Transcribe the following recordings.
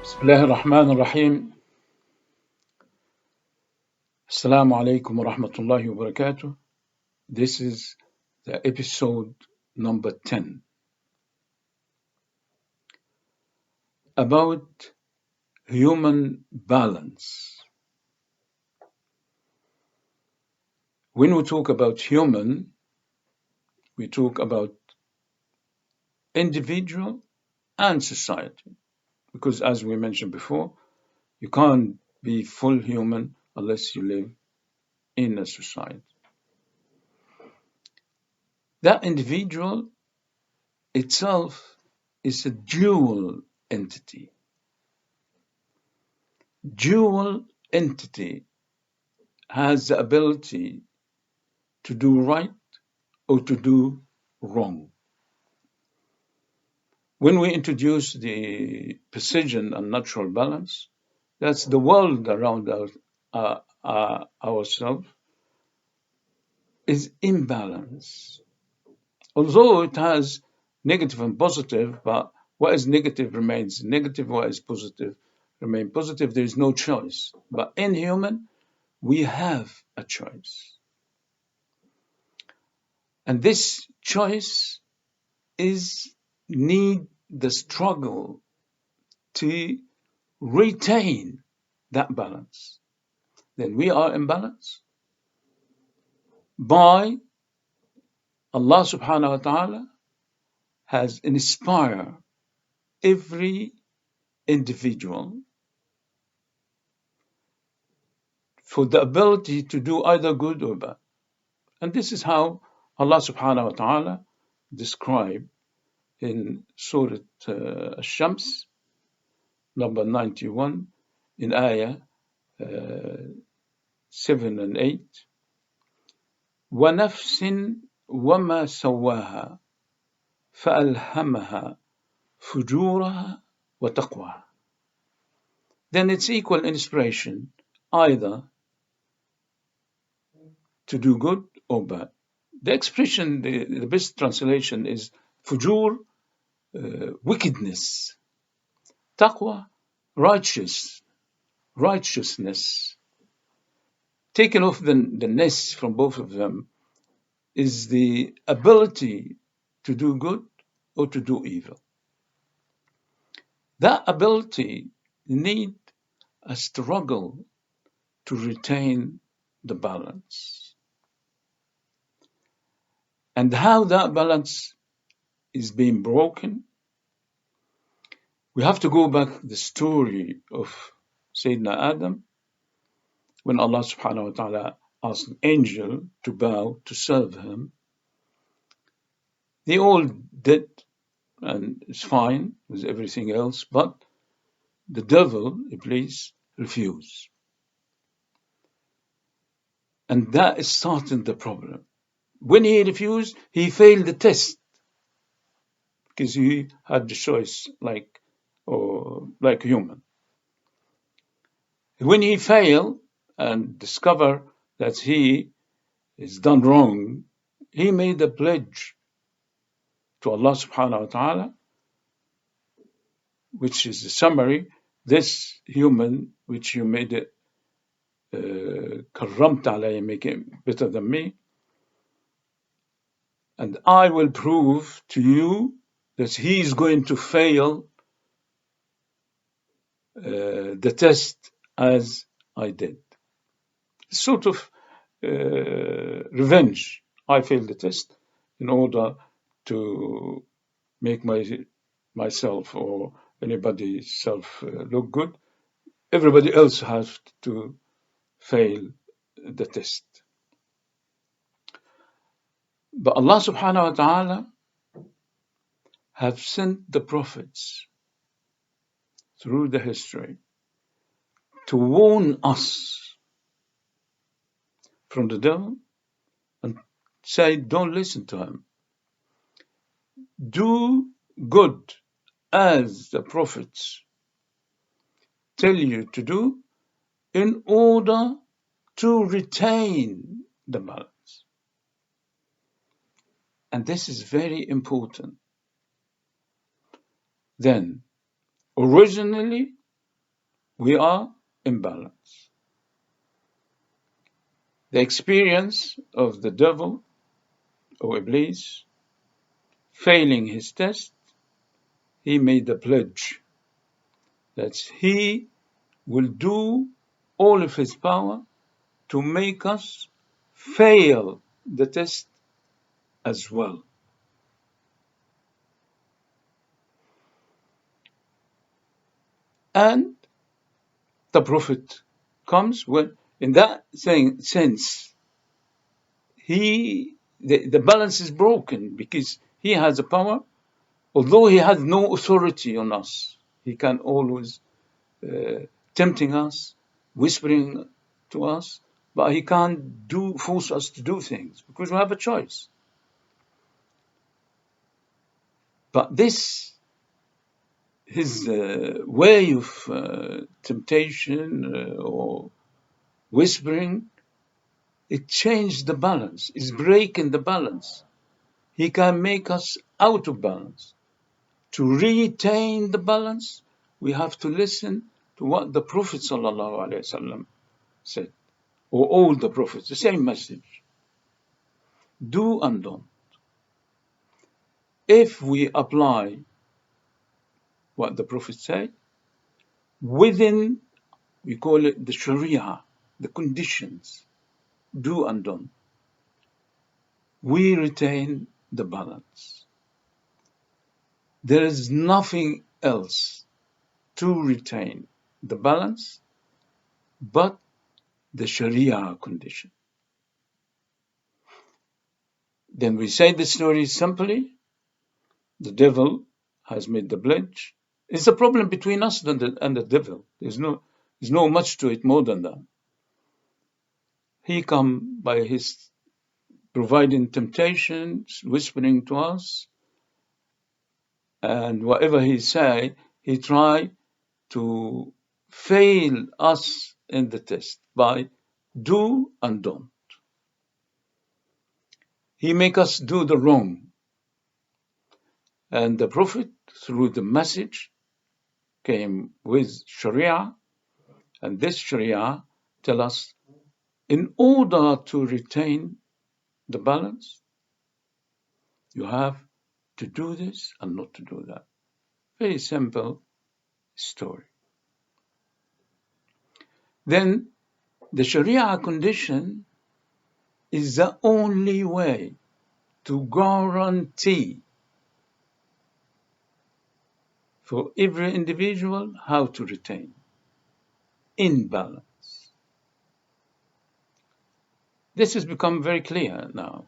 بسم الله الرحمن الرحيم. Assalamu alaikum wa rahmatullahi wa barakatuh. This is the episode number 10 about human balance. When we talk about human, we talk about individual and society. Because as we mentioned before, you can't be full human unless you live in a society. That individual itself is a dual entity. Dual entity has the ability to do right or to do wrong. When we introduce the precision and natural balance, that's the world around ourselves is imbalance. Although it has negative and positive, but what is negative remains negative, what is positive remains positive. There is no choice. But in human, we have a choice. And this choice is need the struggle to retain that balance. Then we are in balance by Allah subhanahu wa ta'ala has inspired every individual for the ability to do either good or bad. And this is how Allah subhanahu wa ta'ala described in Surah Shams, number 91, in ayah 7 and 8. وَنَفْسٍ وَمَا سَوَّاهَا فَأَلْهَمَهَا فُجُورَهَا وَتَقْوَاهَا. Then it's equal inspiration either to do good or bad. The expression, the best translation is fujur, wickedness. Taqwa, righteousness. Taken off the ness from both of them is the ability to do good or to do evil. That ability needs a struggle to retain the balance. And how that balance is being broken, we have to go back the story of Sayyidina Adam, when Allah subhanahu wa ta'ala asked an angel to bow to serve him. They all did, and it's fine with everything else, but the devil, Iblis, refused. And that is starting the problem. When he refused, he failed the test because he had the choice like a human. When he failed and discovered that he is done wrong, he made a pledge to Allah subhanahu wa ta'ala, which is the summary, this human which you made it karramt alayhi, make it better than me, and I will prove to you that he is going to fail the test as I did. Sort of revenge. I failed the test in order to make myself or anybody self look good. Everybody else has to fail the test. But Allah subhanahu wa ta'ala have sent the prophets through the history to warn us from the devil and say, don't listen to him. Do good as the prophets tell you to do in order to retain the balance. And this is very important. Then, originally, We are imbalanced. The experience of the devil or Iblis failing his test, he made a pledge that he will do all of his power to make us fail the test as well. And the Prophet comes when, in that sense, the balance is broken because he has a power, although he has no authority on us. He can always tempting us, whispering to us, but he can't force us to do things because we have a choice. But this, his way of temptation or whispering, it changed the balance. It's breaking the balance. He can make us out of balance. To retain the balance, we have to listen to what the Prophet ﷺ said, or all the prophets, the same message. Do and don't. If we apply what the Prophet said, within, we call it the Sharia, the conditions, do and don't, we retain the balance. There is nothing else to retain the balance but the Sharia condition. Then we say the story simply. The devil has made the pledge. It's a problem between us and the devil. There's no much to it more than that. He come by his providing temptations, whispering to us, and whatever he say, he try to fail us in the test by do and don't. He make us do the wrong. And the Prophet, through the message, came with Sharia, and this Sharia tell us, in order to retain the balance, you have to do this and not to do that. Very simple story. Then the Sharia condition is the only way to guarantee for every individual how to retain in balance. This has become very clear now.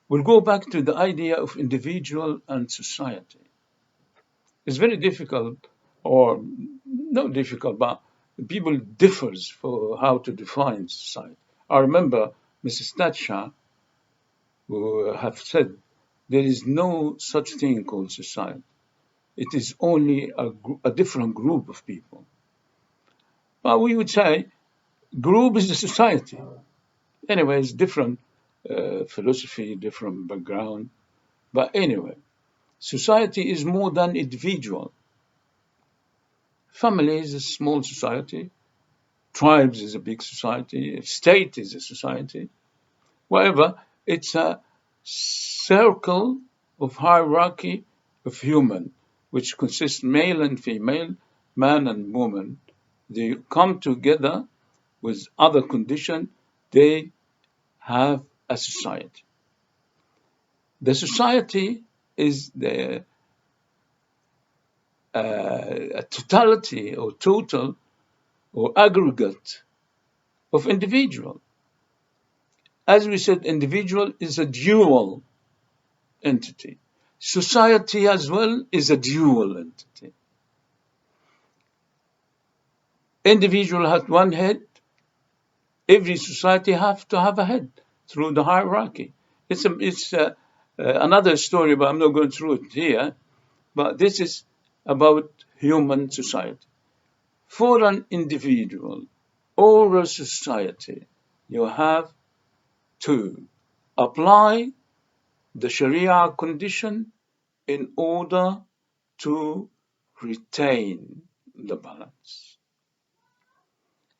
We'll go back to the idea of individual and society. It's very difficult, or not difficult, but people differs for how to define society. I remember Mrs. Thatcher who have said there is no such thing called society. It is only a different group of people. But we would say group is a society. Anyways, different philosophy, different background. But anyway, society is more than individual. Family is a small society. Tribes is a big society. State is a society. Whatever, it's a circle of hierarchy of human, which consists male and female, man and woman. They come together with other conditions. They have a society. The society is the a totality or total or aggregate of individual. As we said, individual is a dual entity. Society as well is a dual entity. Individual has one head. Every society has to have a head through the hierarchy. It's another story, but I'm not going through it here. But this is about human society. For an individual or a society, you have to apply the Sharia condition in order to retain the balance.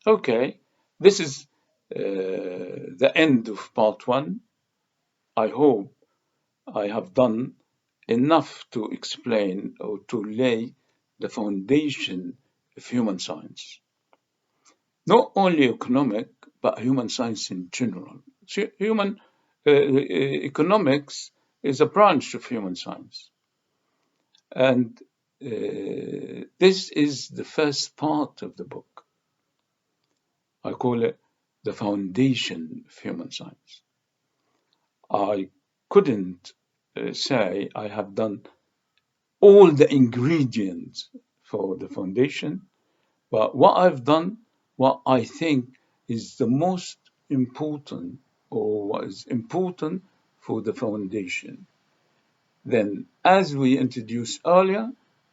Okay, this is the end of part one. I hope I have done enough to explain or to lay the foundation of human science. Not only economic, but human science in general. So human economics is a branch of human science. And this is the first part of the book. I call it the foundation of human science. I couldn't say I have done all the ingredients for the foundation, but what I've done, what I think is the most important or what is important for the foundation. Then, as we introduced earlier,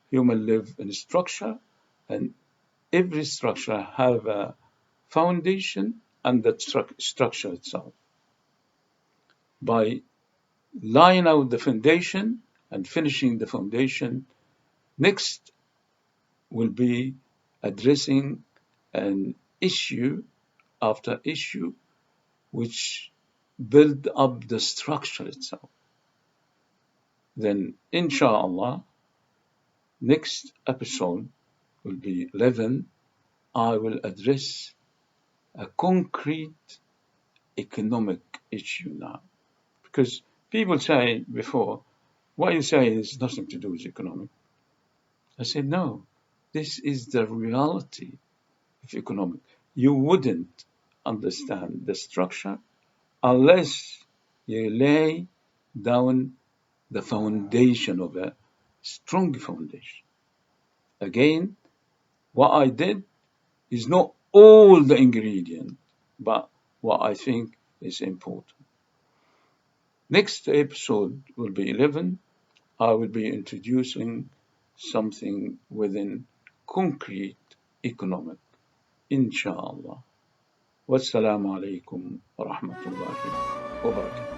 human live in structure, and every structure have a foundation and the structure itself. By laying out the foundation and finishing the foundation, next will be addressing an issue after issue which build up the structure itself. Then, inshallah, next episode will be 11. I will address a concrete economic issue now. Because people say before, what you say has nothing to do with economic. I said, no, this is the reality of economic. You wouldn't understand the structure unless you lay down the foundation of a strong foundation. Again, what I did is not all the ingredient, but what I think is important. Next episode will be 11. I will be introducing something within concrete economic, inshallah. Wassalamu alaikum wa rahmatullahi wa barakatuh.